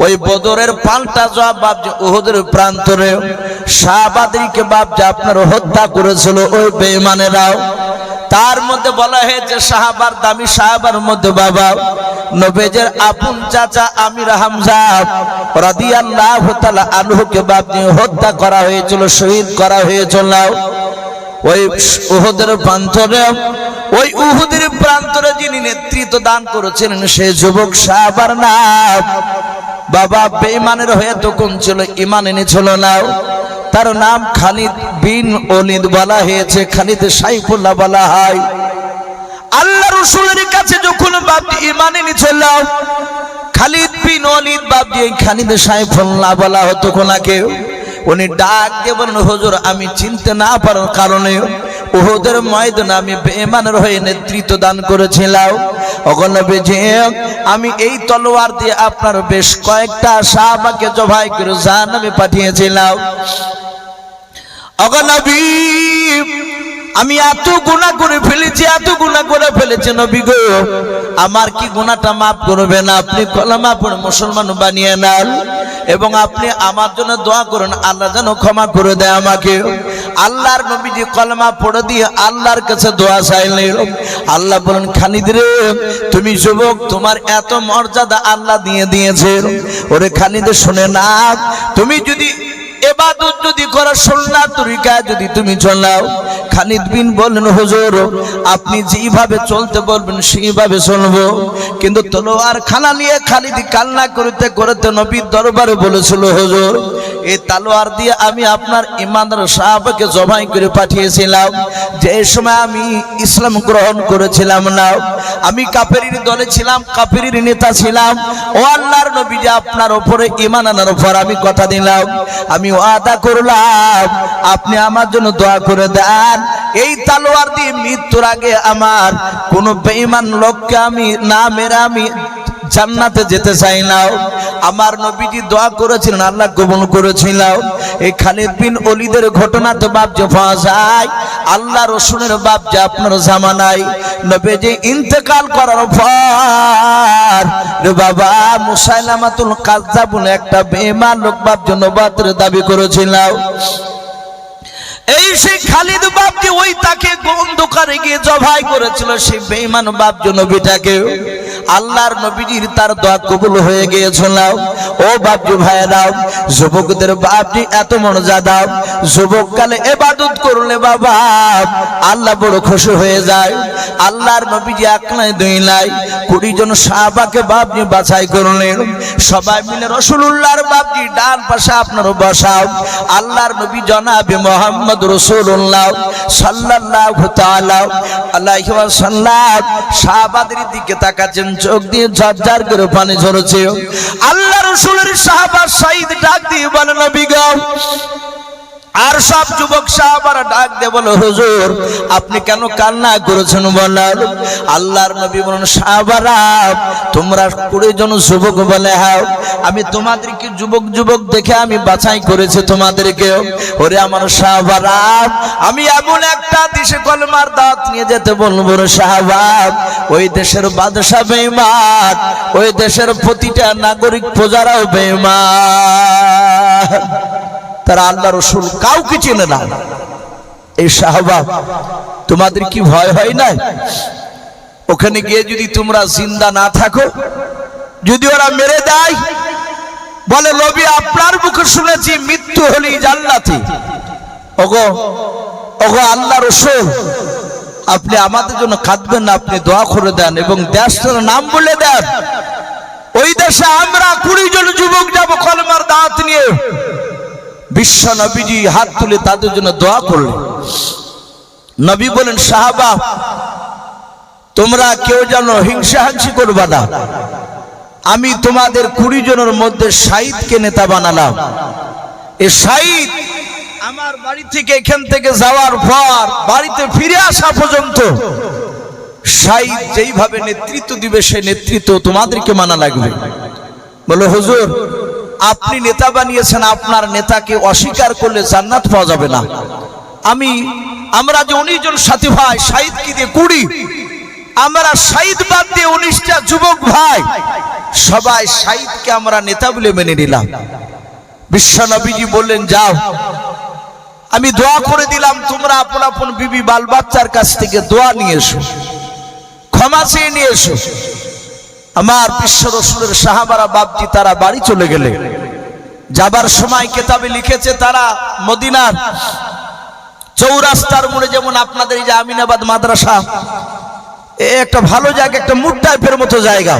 ওই বদরের পাল্টা জবাব বাপজি উহুদের প্রান্তরে সাহাবাদেরকে বাপজি আপনার হত্যা করেছিল ওই বেঈমানেরাও। তার মধ্যে বলা হয়েছে সাহাবার দামি সাহাবার মধ্যে বাবা নবীর আপন চাচা আমির হামজা রাদিয়াল্লাহু তাআলা আনহুকে বাপজি হত্যা করা হয়েছিল, শহীদ করা হয়েছিল ওই উহুদের প্রান্তরে। ওই উহুদের প্রান্তরে যিনি নেতৃত্ব দান করেছিলেন সেই যুবক সাহাবার নাম বাবা বেঈমানের হয়ে তখন ছিল, ঈমান এনেছিল না। তার নাম খালিদ বিন ওয়ালিদ বলা হয়েছে, খালিদ সাইফুল্লাহ বলা হয়। আল্লাহ রাসূলের কাছে যখন বাপজি ঈমান এনেছিল খালিদ বিন ওয়ালিদ বাপজি খালিদ সাইফুল্লাহ বলা হতো কোনাকে। উনি ডাক দিয়ে বলেন, হুজুর আমি চিনতে না পারার কারণে উহুদের ময়দানে আমি বেঈমানের হয়ে নেতৃত্ব দান করেছিলাম। ওগো নবীজি আমি এই তলোয়ার দিয়ে আপনার বেশ কয়েকটা সাহাবাকে জবাই করে জাহান্নামে পাঠিয়েছিলাম। ওগো নবী আমি এত গুনাহ করে ফেলেছি নবী গো, আমার কি গুনাহটা মাফ করবেন? আপনি কলেমা পড়ে মুসলমান বানিয়ে নেন এবং আপনি আমার জন্য দোয়া করেন আল্লাহ যেন ক্ষমা করে দেয় আমাকে। আল্লাহর নবীজি কলেমা পড়ে দিয়ে আল্লাহর কাছে দোয়া চাইলেন। আল্লাহ বলেন, খালিদ রে তুমি যুবক, তোমার এত মর্যাদা আল্লাহ দিয়ে দিয়েছে। ওরে খালিদ শুনে না, তুমি যদি ইবাদত যদি করো সুন্নাত তরিকায় যদি তুমি চলাও। খালিদ বিন বললেন হুজুর আপনি যেভাবে চলতে বলবেন সেইভাবে চলবো। কিন্তু তলোয়ার খানা নিয়ে খালিদ কান্না করতে করতে নবীর দরবারে বলেছিল হুজুর এই তলোয়ার দিয়ে আমি আপনার ইমানদার সাহাবাকে জবাই করে পাঠিয়েছিলাম, যে সময় আমি ইসলাম গ্রহণ করেছিলাম না, আমি কাফেরের দলে ছিলাম, কাফেরের নেতা ছিলাম। ও আল্লাহর নবী যে আপনার উপরে ঈমান আনার পর আমি কথা দিলাম, আমি ওয়াদা করলাম আপনি আমার জন্য দোয়া করে দেন এই তলোয়ার দিয়ে মৃত্যুর আগে আমার কোন বেঈমান লোককে আমি না মেরে আমি জান্নাতে যেতে চাই না। আমার নবীজি দোয়া করেছিলেন, আল্লাহ কবুল করেছিলেন। এই খালিদ বিন ওলীদের ঘটনা তো বাপ যে পাওয়া যায় আল্লাহ রাসূলের বাপ যে আপনার জামানায় নবীজি ইন্তেকাল করার পর রে বাবা মুসাইলামাতুল কাজ্জাব বলে একটা বেঈমান লোক বাপ যে নবুয়তের দাবি করেছিল। এই সেই খালিদ বাপ যে ওই তাকে অন্ধকারে গিয়ে জবাই করেছিল সেই বেঈমান বাপ যে নবীটাকে আল্লাহর নবীজির তার দোয়া কবুল হয়ে গিয়েছিল। ও বাপজি ভাইরা যুবকদের বাপজি এত মর্যাদা, যুবককালে ইবাদত করলে বাবা আল্লাহ বড় খুশি হয়ে যায়। আল্লাহর নবীজি এক নাই দুই নাই 20 জন সাহাবাকে বাপজি বাছাই করলেন, সবাই মিলে রাসূলুল্লাহর বাপজি ডান পাশে আপনার বসাও। আল্লাহর নবী জনাবে মুহাম্মদ রাসূলুল্লাহ সাল্লাল্লাহু তাআলা আলাইহি ওয়াসাল্লাম সাহাবাদের দিকে তাকাচ্ছেন, চোখ দিয়ে ঝরঝর করে পানি ঝরছে। আল্লাহ রাসূলের সাহাবা সাইদ ডাক দিয়ে বলে নবী গো, আর সব যুবক সাহাবারা ডাক দিয়ে বলে হুজুর আপনি কেন কান্না করেছেন বলেন। আল্লাহর নবী বলেন সাহাবারা তোমরা 20 জন যুবক বলে হ্যাঁ আমি তোমাদেরকে যুবক যুবক দেখে আমি বাছাই করেছি তোমাদেরকে। ওরে আমার সাহাবারা আমি এমন একটা দেশে কলমার দাওয়াত নিয়ে যেতে বলবো রে সাহাবা, ওই দেশের বাদশা বেঈমান, ওই দেশের প্রতিটা নাগরিক প্রজারাও বেঈমান, তারা আল্লাহ রাসূল কাউকে চেনে না। এই সাহাবা তোমাদের কি ভয় হয় না? ওখানে গিয়ে যদি তোমরা জিন্দা না থাকো, যদি ওরা মেরে দেয়, বলে নবী আপনার মুখে শুনেছি মৃত্যু হলেই জান্নাতি। ওগো ওগো আল্লাহ রাসূল আপনি আমাদের জন্য কাঁদবেন না, আপনি দোয়া করে দেন এবং দেশটার নাম বলে দেন। ওই দেশে আমরা 20 জন যুবক যাব কলমার দাওয়াত নিয়ে। বিশ্ব নবীজি হাত তুলে তাদের জন্য দোয়া করলেন। নবী বলেন সাহাবা তোমরা কেউ যেন হিংসাহাংসি করবে না, আমি তোমাদের 20 জনের মধ্যে শহীদকে নেতা বানালাম। এই শহীদ আমার বাড়ি থেকে এখান থেকে যাওয়ার পর বাড়িতে ফিরে আসা পর্যন্ত শহীদ যেইভাবে নেতৃত্ব দিবে সেই নেতৃত্ব তোমাদেরকে মানা লাগবে। বলে হুজুর আপনি নেতা বানিয়েছেন, আপনার নেতাকে অস্বীকার করলে জান্নাত পাওয়া যাবে না। আমরা যে 19 জন সাথী ভাই শহীদকে দিয়ে 20, আমরা শহীদ বাদ দিয়ে 19টা যুবক ভাই সবাই শহীদকে আমরা নেতা বলে মেনে নিলাম। বিশ্ব নবীজি বললেন যাও আমি দোয়া করে দিলাম, তোমরা আপন আপন বিবি বাল বাচ্চার কাছ থেকে দোয়া নিয়ে এসো, ক্ষমা চেয়ে নিয়ে এসো। আমার বিশ্ব রাসূলের সাহাবারা বাপজি তারা বাড়ি চলে গেলে যাবার সময় কিতাবে লিখেছে তারা মদিনার চৌরাস্তার মোড়ে, যেমন আপনাদের এই যে আমিনাবাদ মাদ্রাসা একটা ভালো জায়গা, একটা মুড টাইপের মতো জায়গা,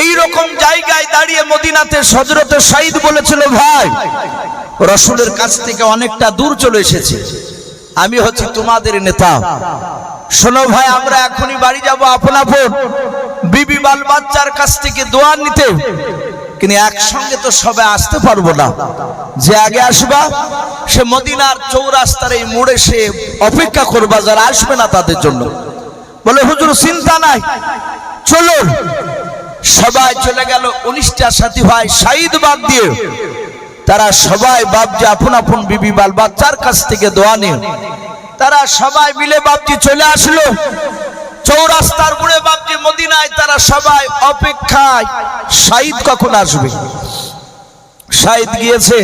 এই রকম জায়গায় দাঁড়িয়ে মদিনাতে হযরতে সাইদ বলেছিল ভাই রাসূলের কাছ থেকে অনেকটা দূর চলে এসেছি, আমি হচ্ছি তোমাদের নেতা, শোনো ভাই আমরা এখনই বাড়ি যাব আপন আপন বিবি বাল বাচ্চার কাছ থেকে দোয়া নিতে, কিন্তু একসঙ্গে তো সবাই আসতে পারবো না, যে আগে আসবা সে মদিনার চৌরাস্তার এই মোড়ে সে অপেক্ষা করবা যারা আসবে না তাদের জন্য। বলে হুজুর চিন্তা নাই চলুন। সবাই চলে গেল 19টা সাথী ভাই শহীদ বাদ দিয়ে, তারা সবাই বাপজি আপন আপন বিবি বাল বাচ্চার কাছ থেকে দোয়া নিয়ে তারা সবাই মিলে বাপজি চলে আসলো চৌরাস্তার মোড়ে বাপজি মদিনায়। তারা সবাই অপেক্ষায় শহীদ কখন আসবে। শহীদ গিয়েছে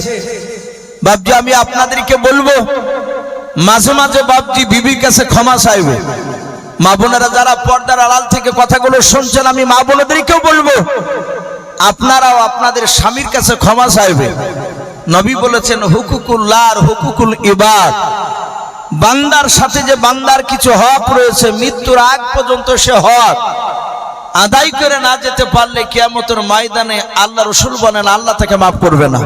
বাপজি, আমি আপনাদেরকে বলবো মাঝে মাঝে বাপজি বিবির কাছে ক্ষমা চাইবে। মা বোনেরা যারা পর্দার আড়াল থেকে কথাগুলো শুনছেন, আমি মা বোনেদেরকেও বলবো আপনারাও আপনাদের স্বামীর কাছে ক্ষমা চাইবে। নবী বলেছেন হুকুকুল্লাহ আর হুকুকুল ইবাদ, বান্দার সাথে যে বান্দার কিছু হক রয়েছে মৃত্যুর আগ পর্যন্ত সে হক আদায় করে না যেতে পারলে কিয়ামতের ময়দানে আল্লাহ রাসূল বলেন আল্লাহ তাকে মাফ করবে না।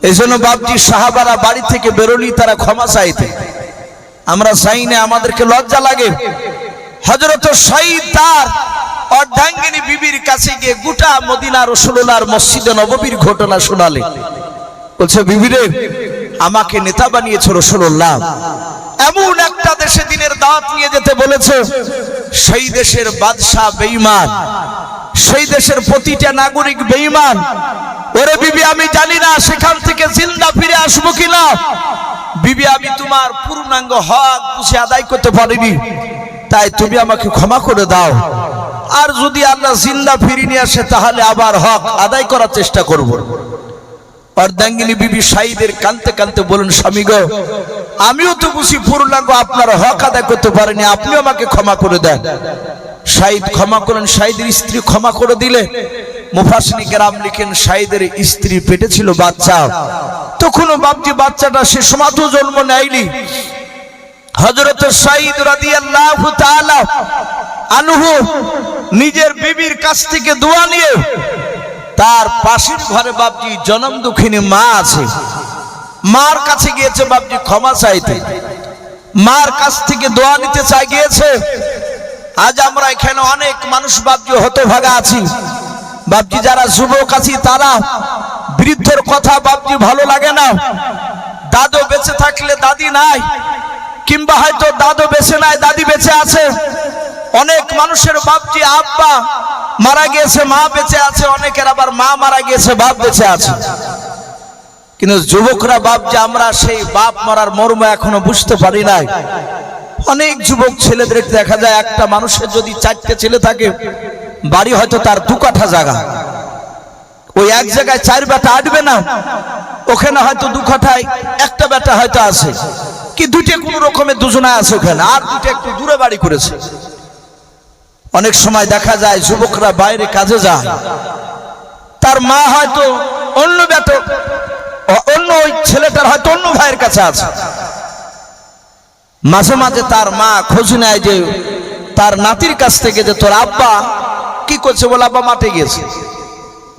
এই জন্য বাপজি সাহাবারা বাড়ি থেকে বেরোলি তারা ক্ষমা চাইতে, আমরা চাই না, আমাদেরকে লজ্জা লাগে। হযরত শহীদ তার অর্ধাঙ্গিনী বিবির কাছে গিয়ে গোটা মদিনা রাসূলুল্লাহর মসজিদে নববীর ঘটনা শোনালে, বলছে বিবিরে আমাকে নেতা বানিয়েছে রাসূলুল্লাহ, এমন একটা দেশে দিনের দাওয়াত নিয়ে যেতে বলেছে সেই দেশের বাদশা বেঈমান, সেই দেশের প্রতিটা নাগরিক বেঈমান। ওরে বিবি আমি জানি না সেখান থেকে জিন্দা ফিরে আসবো কিনা, বিবি আমি তোমার পূর্ণাঙ্গ হক বুঝে আদায় করতে পারিনি, তাই তুমি আমাকে ক্ষমা করে দাও, আর যদি আল্লাহ জিন্দা ফিরিয়ে নিয়ে আসে তাহলে আবার হক আদায় করার চেষ্টা করব। অর্ধাঙ্গিনী বিবি শহীদের কাঁদতে কাঁদতে বলেন স্বামী গো, আমিও তো বুঝি পূর্ণাঙ্গ আপনার হক আদায় করতে পারিনি, আপনি আমাকে ক্ষমা করে দেন। শহীদ ক্ষমা করেন, শহীদের স্ত্রী ক্ষমা করে দিলে। মুফাসসিরিন কেরাম লিখেন শহীদের স্ত্রী পেটে ছিল বাচ্চা, তখনও বাপজি বাচ্চাটা সে সমাজও জন্ম নেয়নি। হযরত শহীদ রাদিয়াল্লাহু তাআলা আনহু নিজের বিবির কাছ থেকে দোয়া নিয়ে তার পাশের ঘরে বাপজি জনম দুঃখিনী মা আছে, মার কাছে গিয়েছে বাপজি ক্ষমা চাইতে, মার কাছ থেকে দোয়া নিতে চাই গিয়েছে। আজ আমরা এখানে অনেক মানুষ বাপজি হতভাগা আছি, বাপজি যারা যুবক আছি তারা বৃদ্ধের কথা বাপজি ভালো লাগে না, দাদু বেঁচে থাকলে দাদি নাই, কিংবা হয়তো দাদু বেঁচে নাই দাদি বেঁচে আছে। অনেক মানুষের বাপজি আব্বা মারা গিয়েছে মা বেঁচে আছে, অনেকের আবার মা মারা গিয়েছে বাপ বেঁচে আছে। কিন্তু যুবকরা বাপজি আমরা সেই বাপ মারার মর্ম এখনো বুঝতে পারি নাই। অনেক যুবক ছেলেদের দেখা যায় একটা মানুষের যদি 4টে ছেলে থাকে, বাড়ি হয়তো তার 2 কাঠা জায়গা, ওই এক জায়গায় 4 বেটা আটবে না, ওখানে হয়তো 2 কাঠায় একটা বেটা হয়তো আছে, কি 2টে কোন রকমের দুজনায় আছে ওখানে, আর 2টে একটু দূরে বাড়ি করেছে। অনেক সময় দেখা যায় যুবকরা বাইরে কাজে যায়, তার মা হয়তো অন্য বেটা, অন্য ওই ছেলেটার হয়তো অন্য ভাইয়ের কাছে আছে। মাঝে মাঝে তার মা খোঁজ নেয় যে তার নাতির কাছ থেকে যে তোর আব্বা কি করছে, বলে আব্বা মাঠে গিয়েছে,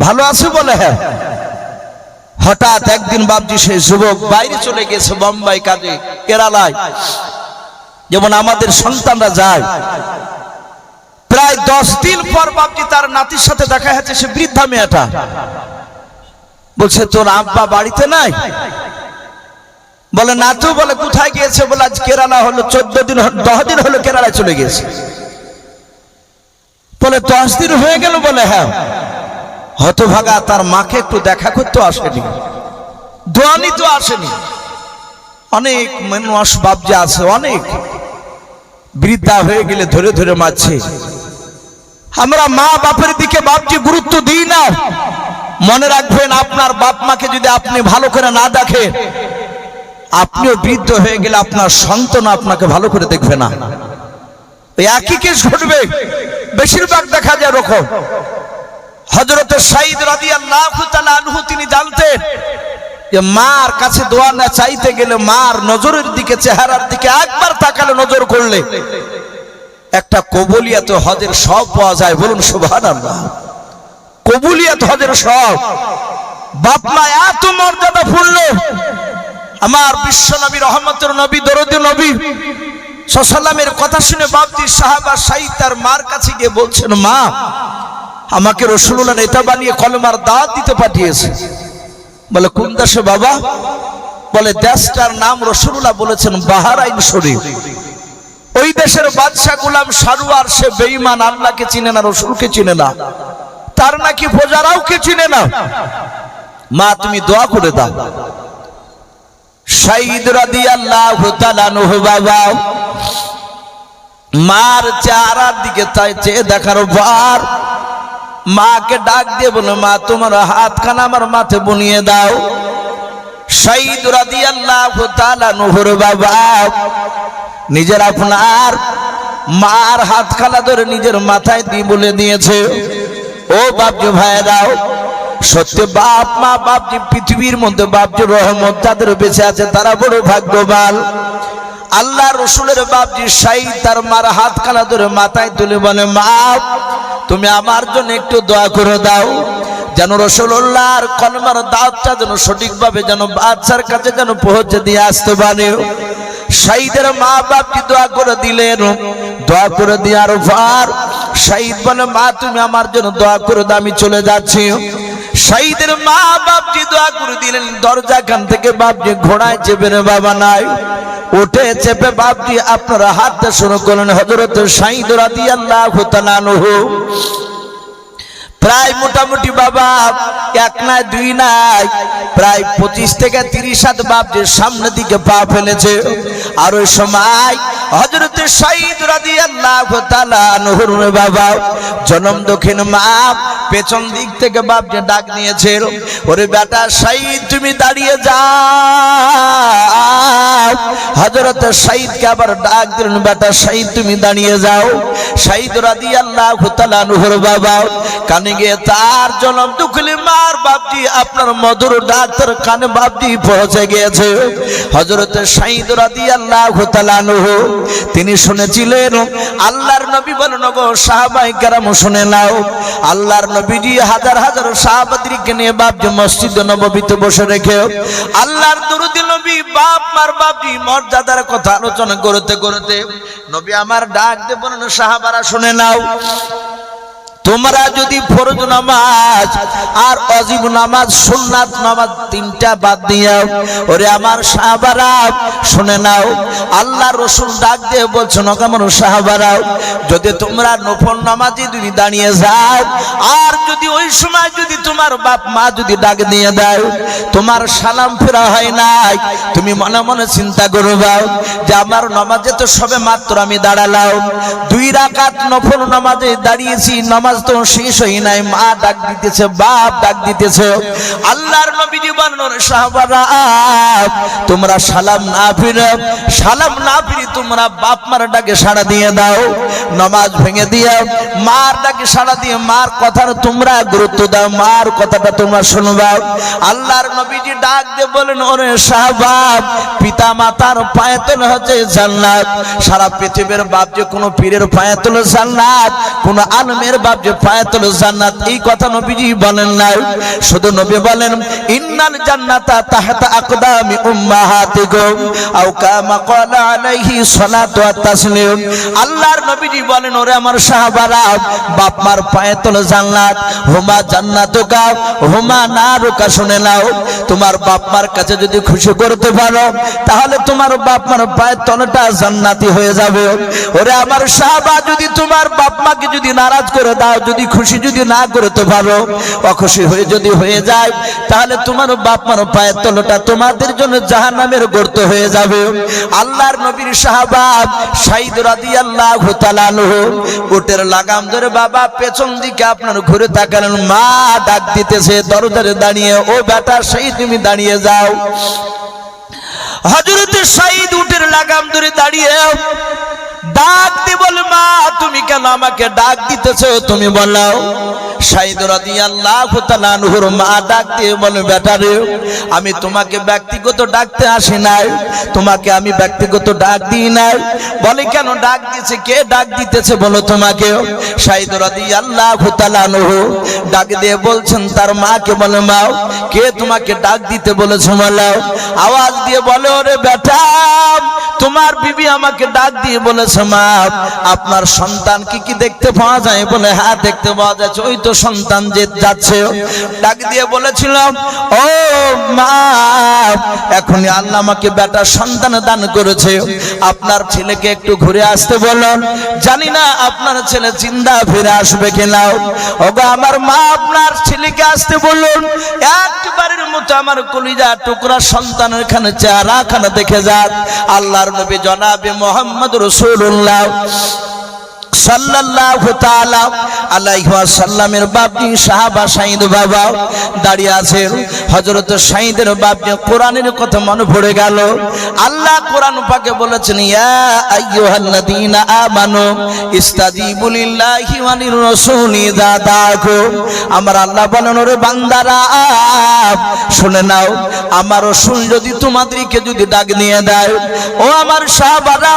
ভালো আছে বলে হ্যাঁ। হঠাৎ একদিন বাপজি সেই যুবক বাইরে চলে গেছে বোম্বাই কাজে, কেরালায়, যেমন আমাদের সন্তানরা যায়। প্রায় 10 দিন পর বাপজি তার নাতির সাথে দেখা হয়েছে, সে বৃদ্ধা মেয়েটা বলছে তোর আব্বা বাড়িতে নাই, বলে না তো, বলে কোথায় গিয়েছে, বলে আজ কেরালা হলো 10 দিন হলো কেরালায় চলে গেছে। বলে 10 দিন হয়ে গেল, বলে হ্যাঁ। হতভাগা তার মাকে একটু দেখা করতে আসেনি, দোয়া নিতে আসেনি। অনেক মানুষ বাপজি আছে, অনেক বৃদ্ধা হয়ে গেলে ধরে ধরে মারছে। আমরা মা বাপের দিকে বাপজি গুরুত্ব দিই না। মনে রাখবেন আপনার বাপ মাকে যদি আপনি ভালো করে না দেখেন, আপনিও বৃদ্ধ হয়ে গেলে আপনার সন্তান আপনাকে ভালো করে দেখবে না। একই কেস ঘটবে, বেশিরভাগ দেখা যায় এরকম। হযরত শহীদ রাদিয়াল্লাহু তাআলা আনহু তিনি জানতেন যে মার কাছে দোয়া না চাইতে গেলে মার নজরের দিকে, চেহারার দিকে একবার তাকালে, নজর করলে একটা কবুলিয়াত হজের সব পাওয়া যায়। বলুন সুবহানাল্লাহ। কবুলিয়াত হজের সব। বাপ মা এত মর্যাদা পূর্ণ, আমার বিশ্ব নবী রহমতের নবী দরদী নবী সাল্লামের কথা শুনে বাপজি সাহাবা শহীদ তার মার কাছে গিয়ে বলছেন মা আমাকে রাসূলুল্লাহ নেতা বানিয়ে কলেমার দাওয়াত দিতে পাঠিয়েছে। বলে কোন দেশে বাবা? বলে দেশটার নাম রাসূলুল্লাহ বলেছেন বাহরাইন শরীফ। ওই দেশের বাদশা গোলাম সারওয়ার, সে বেঈমান, আল্লাহকে চিনে না, রাসূলকে চিনে না, তার নাকি প্রজারাও কে চিনে না। মা তুমি দোয়া করে দাও। শহীদ রাদিয়াল্লাহু তাআলা আনহু বাবা মার চেহারার দিকে চেয়ে দেখার পর মাকে ডাক দিয়ে বলে মা তোমার হাতখানা আমার মাথায় বুনিয়ে দাও। শহীদ রাদিয়াল্লাহু তাআলা আনহুর বাবা নিজের আপনার মার হাতখানা ধরে নিজের মাথায় দিয়ে বলে দিয়েছে ও বাপজি ভাই দাও সত্যি বাপ মা বাপজি পৃথিবীর মধ্যে বাপজি রহমত যাদের বেঁচে আছে তারা বড় ভাগ্যবান। আল্লাহ রসুলের বাপজি শাহীদ তার মার হাত খানা ধরে মাথায় তুলে বলে, মা তুমি আমার জন্য একটু দোয়া করে দাও, যেন রাসূলুল্লাহর কলমার দাওয়াতটা যেন সঠিকভাবে যেন বাদশার কাছে যেন পৌঁছে দিয়ে আসতে পারে। শাহীদের মা বাপজি দোয়া করে দিলেন। দোয়া করে দেওয়ার পর শাহীদ বলে, মা তুমি আমার জন্য দোয়া করে দাও, আমি চলে যাচ্ছি। শাহীদের মা বাপজি দোয়া করে দিলেন। দরজা খান থেকে বাপজি ঘোড়ায় চেপে বাবা নাই উঠে চেপে বাপজি আপনারা হাঁটতে শুরু করলেন হযরত শাহীদ রাদিয়াল্লাহু তাআলা আনহু। প্রায় মোটামুটি বাবা এক নাই দুই নাই প্রায় 25 থেকে 30 হাত বাপজির সামনের দিকে পা ফেলেছে। আর ওই সময় হযরত শাহীদ রাদিয়াল্লাহু তাআলা আনহুর বাবা জনম দক্ষিণ মা পেছন দিক থেকে বাপজি ডাক নিয়েছে, ওরে বেটা শাহীদ তুমি দাঁড়িয়ে যাও। হযরত শাহীদকে আবার ডাক দিলেন, বেটা শাহীদ তুমি দাঁড়িয়ে যাও। শাহীদ রাদিয়াল্লাহু তাআলা আনহুর বাবা কানে গিয়ে তার জনম দুঃখলি মার বাপজি আপনার মধুর ডাক্তার কানে বাপজি পৌঁছে গিয়েছে। হযরত শাহীদ রাদিয়াল্লাহু তাআলা আনহু তিনি শুনেছিলেন আল্লাহর নবী বলেন, গো সাহাবায়ে কেরাম শুনে নাও, আল্লাহর নবীজি হাজার হাজার সাহাবাদেরকে নিয়ে বাপজি মসজিদ নববীতে বসে রেখে আল্লাহর দরুদ নবী বাপ মার বাপজি মর্যাদার কথা আলোচনা করতে করতে নবী আমার ডাক দিয়ে বলেন, সাহাবারা শুনে নাও, তোমরা যদি ফরজ নামাজ আর ওয়াজিব নামাজ সুন্নাত নামাজ তিনটা বাদ দিও, ওরে আমার সাহাবারা শুনে নাও, আল্লাহ রাসূল ডাক দিয়ে বলছেন, আমার সাহাবারা যদি তোমরা নফল নামাজে যদি দাঁড়িয়ে যাও আর যদি ওই সময় যদি তোমার বাপ মা যদি ডাক দিয়ে দাও তোমার সালাম ফেরা হয় নাই, তুমি মনে মনে চিন্তা করবা যে আমার নামাজে তো সবে মাত্র আমি দাঁড়ালাম, 2 রাকাত নফল নামাজে দাঁড়িয়েছি, নামাজ তো শেষ হয় নাই, মা ডাক দিতেছে, বাপ ডাক দিতেছে। আল্লাহর নবীজি বলেন, সাহাবারা তোমরা সালাম না ফিরে তোমরা বাপ মার ডাকে সাড়া দিয়ে দাও, নামাজ ভেঙে দিও, মার ডাকে সাড়া দিয়ে মার কথার তোমরা গুরুত্ব দাও, মার কথাটা তোমরা শুনবা। আল্লাহর নবীজি ডাক দিয়ে বলেন, ওরে সাহাবা পিতা মাতার পায়ে তোলা হচ্ছে জান্নাত, সারা পৃথিবীর বাপ যে কোনো পীরের পায়ে তোলে জান্নাত, কোন আলেমের বাপ যে পায়ে তোলে জান্নাত, এই কথা নবীজি বলেন নাই। শুধু নবী বলেন, ইন্নাল জান্নাতা তাহতা আকদামি উম্মাহাতিকুম আও কামা ক্বালা আলাইহি সালাতু ওয়াত তাসলিম। আল্লাহর নবীজি বলেন, ওরে আমার সাহাবারা বাপ মার পায়ে তোলে জান্নাত, হুমা জান্নাতুকা হুমা নারুকা। শুনে নাও, তোমার বাপ মার কাছে যদি খুশি করতে পারো তাহলে তোমার বাপ মার পায়ের তলাটা জান্নাতি হয়ে যাবে। ওরে আমার সাহাবা যদি তোমার বাপ মাকে যদি নারাজ করে দাও, যদি খুশি যদি না করতে পারো, অখুশি হয়ে যদি হয়ে যায় তাহলে তোমার বাপ মার পায়ের তলাটা তোমাদের জন্য জাহান্নামের গর্ত হয়ে যাবে। আল্লাহর নবীর সাহাবা শাহীদ রাদিয়াল্লাহু তাআলা আনহু উটের লাগাম ধরে বাবা পেছন দিকে আপনার ঘুরে তাকালেন, মা ডাক দিতেছে দরজারে দাঁড়িয়ে, ও বেটা শাহীদ তুমি দাঁড়িয়ে যাও। হযরত শাহীদ উটের লাগাম ধরে দাঁড়িয়ে ডাক দিয়ে বলে, মা তুমি কেন আমাকে ডাক দিতেছো, তুমি বলো। শাহীদ রাদিয়াল্লাহু তাআলা আনহুর মা ডাক দিয়ে বলে, বেটা রে আমি তোমাকে ব্যক্তিগত ডাকতে আসি নাই, তোমাকে আমি ব্যক্তিগত ডাক দিই নাই। বলে, কেন ডাক দিয়েছে, কে ডাক দিতেছে বলো তোমাকে? শাহীদ রাদিয়াল্লাহু তাআলা আনহু ডাক দিয়ে বলছেন তার মাকে, বলে মা কে তোমাকে ডাক দিতে বলেছে বলো। আওয়াজ দিয়ে বলে, ওরে বেটা তোমার বিবি আমাকে ডাক দিয়ে বলেছে, মা আপনার সন্তান কি কি দেখতে পাওয়া যায়? বলে, হ্যাঁ দেখতে পাওয়া যাচ্ছে, ওই তো সন্তান যে যাচ্ছে। ডাক দিয়ে বলেছিলাম, ও মা এখনই আল্লাহ আমাকে বেটা সন্তান দান করেছে, আপনার ছেলেকে একটু ঘুরে আসতে বলুন, জানি না আপনার ছেলে জিন্দা ফিরে আসবে কিনা। ওগো আমার মা আপনার ছেলেকে আসতে বলুন, একবারের মতো আমার কলিজা টুকরা সন্তানের এখানে চেহারা খানা দেখে যাক। আল্লাহর নবী জনাবে মুহাম্মদ রাসূলুল্লাহ সাল্লাল্লাহু তাআলা আলাইহি ওয়াসাল্লামের বাপজি সাহাবা শাহীদ বাবা দাঁড়িয়ে আছেন। হযরত সাঈদের বাপজি কোরআনের কথা মনে পড়ে গেল। আল্লাহ কোরআন পাকে বলেছেন, ইয়া আইয়ুহাল্লাযীনা আমানু ইস্তাজিবু লিল্লাহি ওয়া লির রাসূলি ইযা দাআকুম। আমার আল্লাহ বলেন, ওরে বান্দারা শুনে নাও, আমার রাসূল যদি তোমাদেরকে যদি ডাক দিয়ে দেয়, ও আমার সাহাবারা,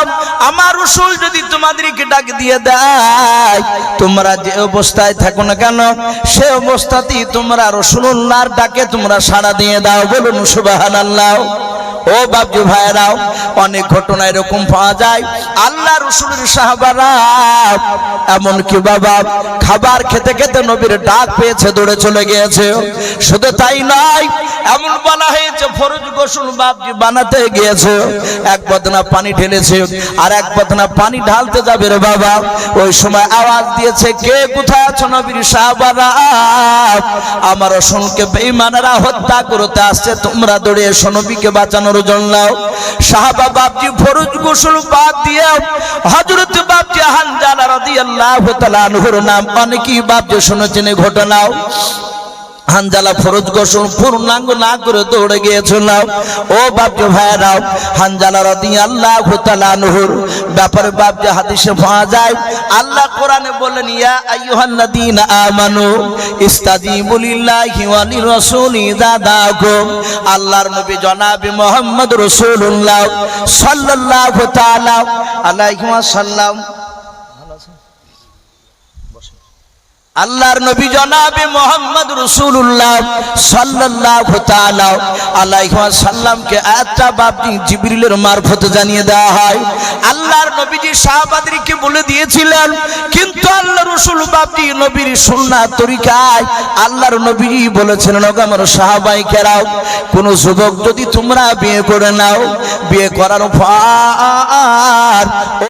আমার রাসূল যদি তোমাদেরকে ডাক দিয়ে দেয়, তোমরা যে অবস্থায় থাকো না কেন সে অবস্থাতেই তোমরা রাসূলুল্লাহর ডাকে তোমরা সাড়া দিয়ে দাও। বলুন সুবহানাল্লাহ। ও বাবজি ভাইরাও, অনেক ঘটনা এরকম পাওয়া যায়। আল্লাহ রাসূলের সাহাবারা এমনকি বাবা খাবার খেতে খেতে নবীর ডাক পেয়েছে, দৌড়ে চলে গিয়েছে। শুধু তাই নয়, এমন বলা হয়েছে ফরজ গোসল বাবজি বানাতে গিয়েছে, এক বদনা পানি ঢেলেছে আর এক বদনা পানি ঢালতে যাবে রে বাবা। ওই সময় আওয়াজ দিয়েছে, কে কোথায় আছো নবীর সাহাবারা? আমার রাসূলকে বেঈমানরা হত্যা করতে আসছে, তোমরা দৌড়ে এসো নবীকে বাঁচানোর জন্য। সাহাবা বাপজি ফরজ গোসল বাদ দিয়ে হযরত বাপজি হানজালা রাদিয়াল্লাহু তাআলা আনহুর নাম অনেকেই বাপজি শুনেছেন এই ঘটনা। হানজালা ফরজ গোসল পূর্ণাঙ্গ না করে দৌড়ে গিয়েছিল। ও বাপজি ভাইরাও, হানজালা রাদিয়াল্লাহু তাআলা আনহুর ব্যাপারে বাপজি হাদিসে পাওয়া যায়, আল্লাহ কোরআনে বলেন, ইয়া আইয়ুহাল্লাযীনা আমানু ইস্তাজিবু লিল্লাহি ওয়া লির রাসূলি ইযা দাআকুম। আল্লাহর নবী জনাবে মুহাম্মদ রাসূলুল্লাহ সাল্লাল্লাহু তাআলা আলাইহি ওয়াসাল্লাম, আল্লাহর নবী জনাবে মুহাম্মদ রাসূলুল্লাহ সাল্লাল্লাহু তাআলা আলাইহি ওয়াসাল্লামকে আয়াতটা বাপজি জিবরিলের মারফতে জানিয়ে দেওয়া হয়। আল্লাহর নবীজি সাহাবাদেরকে বলে দিয়েছিলেন, কিন্তু আল্লাহর রাসূল বাপজি নবীর সুন্নাত তরিকায় আল্লাহর নবীজি বলেছেন, ওগো আমার সাহাবায়ে কেরাম, কোন যুবক যদি তোমরা বিয়ে করে নাও, বিয়ে করার পর